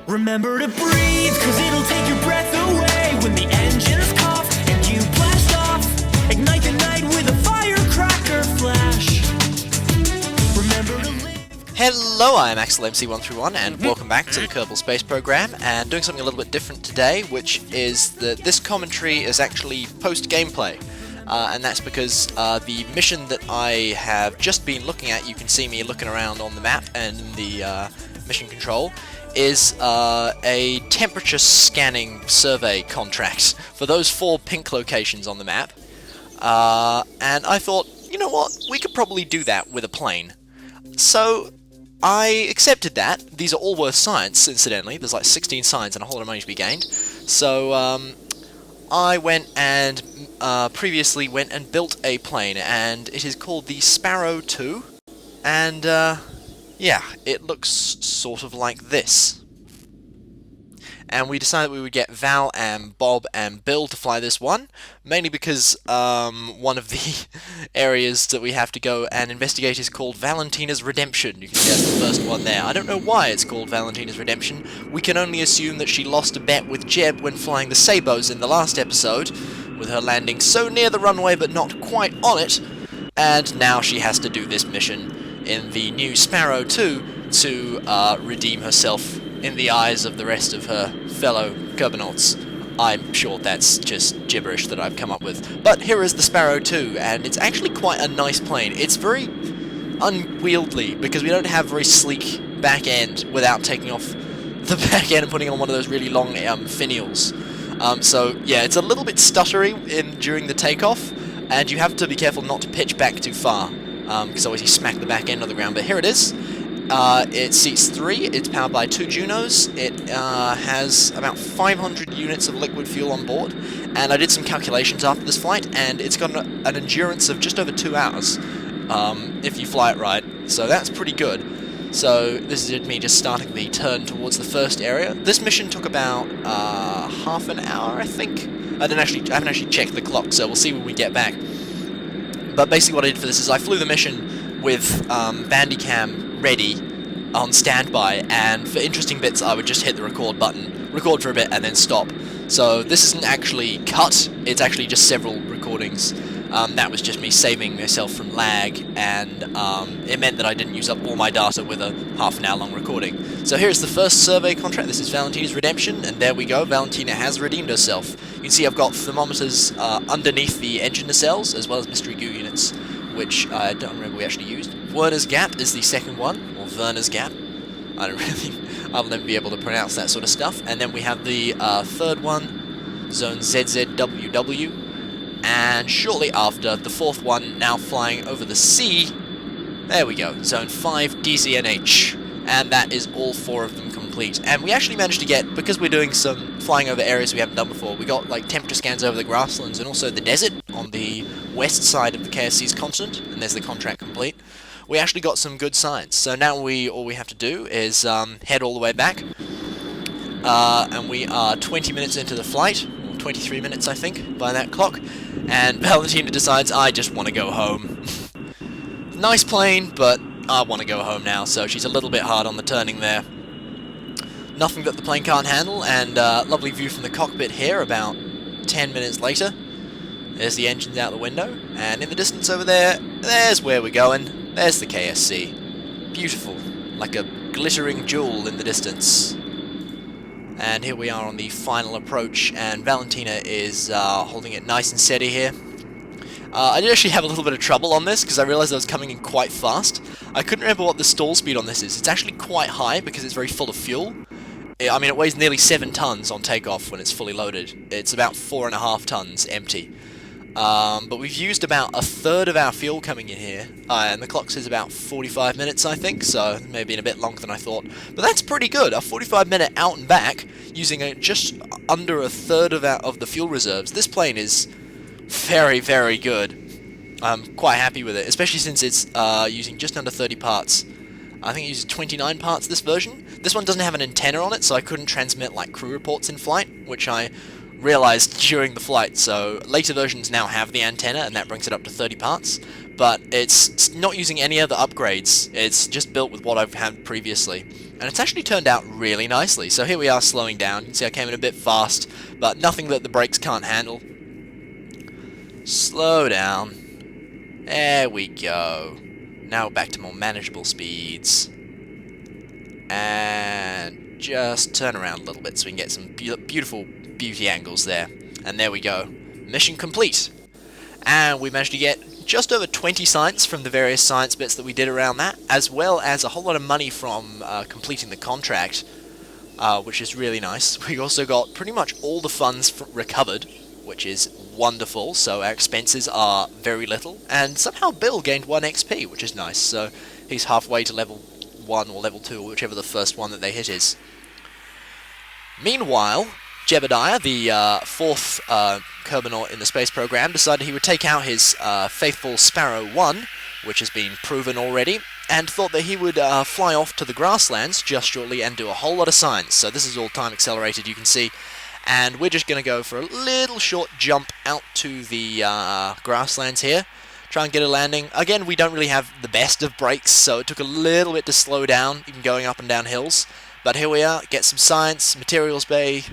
Remember to breathe, cause it'll take your breath away when the engines cough and you blast off. Ignite the night with a firecracker flash. Remember to live. Hello, I am Axel MC131 and welcome back to the Kerbal Space Program, and doing something a little bit different today, which is that this commentary is actually post-gameplay. And that's because the mission that I have just been looking at, you can see me looking around on the map and the mission control, is a temperature scanning survey contract for those 4 pink locations on the map. And I thought, you know what, we could probably do that with a plane. So I accepted that. These are all worth science, incidentally. There's like 16 science and a whole lot of money to be gained. So I went and previously went and built a plane, and it is called the Sparrow 2. And yeah, it looks sort of like this. And we decided we would get Val and Bob and Bill to fly this one, mainly because one of the areas that we have to go and investigate is called Valentina's Redemption. You can see that's the first one there. I don't know why it's called Valentina's Redemption. We can only assume that she lost a bet with Jeb when flying the Sparrows in the last episode, with her landing so near the runway but not quite on it, and now she has to do this mission in the new Sparrow 2 to redeem herself in the eyes of the rest of her fellow Kerbonauts. I'm sure that's just gibberish that I've come up with. But here is the Sparrow 2, and it's actually quite a nice plane. It's very unwieldy, because we don't have very sleek back end without taking off the back end and putting on one of those really long finials. So yeah, it's a little bit stuttery during the takeoff, and you have to be careful not to pitch back too far, because otherwise you smack the back end on the ground. But here it is. It seats 3, it's powered by 2 Junos, it has about 500 units of liquid fuel on board, and I did some calculations after this flight, and it's got an endurance of just over 2 hours, if you fly it right, so that's pretty good. So this is me just starting the turn towards the first area. This mission took about half an hour, I think. I haven't actually checked the clock, so we'll see when we get back. But basically what I did for this is I flew the mission with Bandicam ready on standby, and for interesting bits I would just hit the record button, record for a bit, and then stop. So this isn't actually cut, it's actually just several recordings. That was just me saving myself from lag, and it meant that I didn't use up all my data with a half an hour long recording. So here's the first survey contract. This is Valentina's Redemption, and there we go, Valentina has redeemed herself. You can see I've got thermometers underneath the engine nacelles, as well as mystery goo units, which I don't remember we actually used. Werner's Gap is the second one, or Werner's Gap. I'll never be able to pronounce that sort of stuff. And then we have the third one, Zone ZZWW. And shortly after, the fourth one, now flying over the sea. There we go, Zone 5 DZNH. And that is all 4 of them complete. And we actually managed to get, because we're doing some flying over areas we haven't done before, we got like temperature scans over the grasslands and also the desert on the west side of the KSC's continent, and there's the contract complete. We actually got some good science, so now all we have to do is head all the way back, and we are 20 minutes into the flight, or 23 minutes I think, by that clock, and Valentina decides, I just want to go home. Nice plane, but I want to go home now, so she's a little bit hard on the turning there. Nothing that the plane can't handle, and lovely view from the cockpit here about 10 minutes later. There's the engines out the window, and in the distance over there, there's where we're going. There's the KSC. Beautiful, like a glittering jewel in the distance. And here we are on the final approach, and Valentina is holding it nice and steady here. I did actually have a little bit of trouble on this, because I realized I was coming in quite fast. I couldn't remember what the stall speed on this is. It's actually quite high, because it's very full of fuel. I mean, it weighs nearly 7 tons on takeoff when it's fully loaded. It's about 4.5 tons empty. But we've used about a third of our fuel coming in here, and the clock says about 45 minutes, I think, so maybe a bit longer than I thought. But that's pretty good, a 45-minute out and back, using just under a third of the fuel reserves. This plane is very, very good. I'm quite happy with it, especially since it's using just under 30 parts. I think it uses 29 parts this version. This one doesn't have an antenna on it, so I couldn't transmit like crew reports in flight, which I realized during the flight. So later versions now have the antenna, and that brings it up to 30 parts, but it's not using any other upgrades. It's just built with what I've had previously, and it's actually turned out really nicely. So here we are slowing down. You can see I came in a bit fast, but nothing that the brakes can't handle. Slow down. There we go. Now back to more manageable speeds. And just turn around a little bit so we can get some beautiful beauty angles there. And there we go. Mission complete. And we managed to get just over 20 science from the various science bits that we did around that, as well as a whole lot of money from completing the contract, which is really nice. We also got pretty much all the funds recovered, which is wonderful, so our expenses are very little, and somehow Bill gained 1 XP, which is nice, so he's halfway to level 1 or level 2, or whichever the first one that they hit is. Meanwhile, Jebediah, the 4th Kerbal in the space program, decided he would take out his faithful Sparrow 1, which has been proven already, and thought that he would fly off to the grasslands just shortly and do a whole lot of science. So this is all time accelerated, you can see, and we're just going to go for a little short jump out to the grasslands here, try and get a landing. Again, we don't really have the best of brakes, so it took a little bit to slow down, even going up and down hills. But here we are, get some science, materials bay,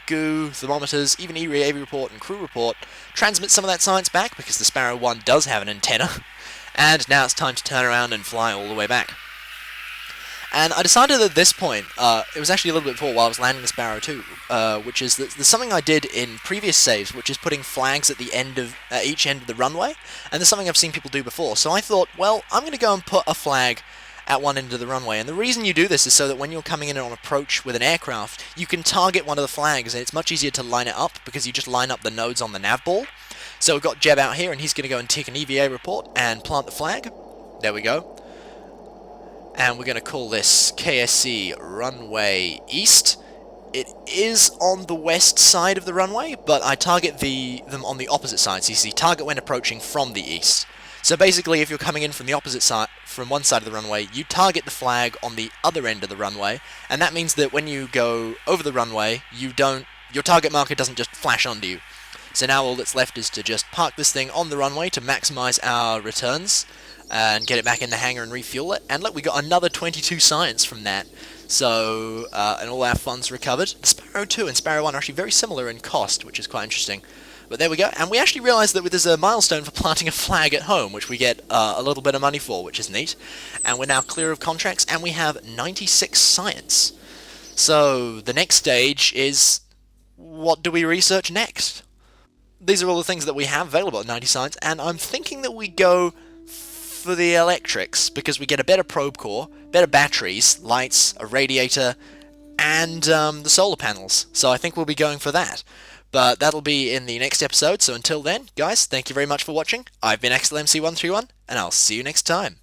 goo, thermometers, even EAV report and crew report, transmit some of that science back, because the Sparrow 1 does have an antenna, and now it's time to turn around and fly all the way back. And I decided at this point, it was actually a little bit before while I was landing the Sparrow 2, which is that there's something I did in previous saves, which is putting flags at the end of each end of the runway, and there's something I've seen people do before. So I thought, well, I'm going to go and put a flag at one end of the runway, and the reason you do this is so that when you're coming in on approach with an aircraft, you can target one of the flags, and it's much easier to line it up because you just line up the nodes on the nav ball. So we've got Jeb out here, and he's going to go and tick an EVA report and plant the flag. There we go. And we're going to call this KSC Runway East. It is on the west side of the runway, but I target them on the opposite side. So you see, target when approaching from the east. So basically, if you're coming in from the opposite side, from one side of the runway, you target the flag on the other end of the runway, and that means that when you go over the runway, your target marker doesn't just flash onto you. So now all that's left is to just park this thing on the runway to maximize our returns, and get it back in the hangar and refuel it. And look, we got another 22 science from that. So, and all our funds recovered. The Sparrow 2 and Sparrow 1 are actually very similar in cost, which is quite interesting. But there we go, and we actually realised that there's a milestone for planting a flag at home, which we get a little bit of money for, which is neat. And we're now clear of contracts, and we have 96 science. So the next stage is, what do we research next? These are all the things that we have available at 90 science, and I'm thinking that we go for the electrics, because we get a better probe core, better batteries, lights, a radiator, and the solar panels. So I think we'll be going for that. But that'll be in the next episode, so until then, guys, thank you very much for watching. I've been XLMC131, and I'll see you next time.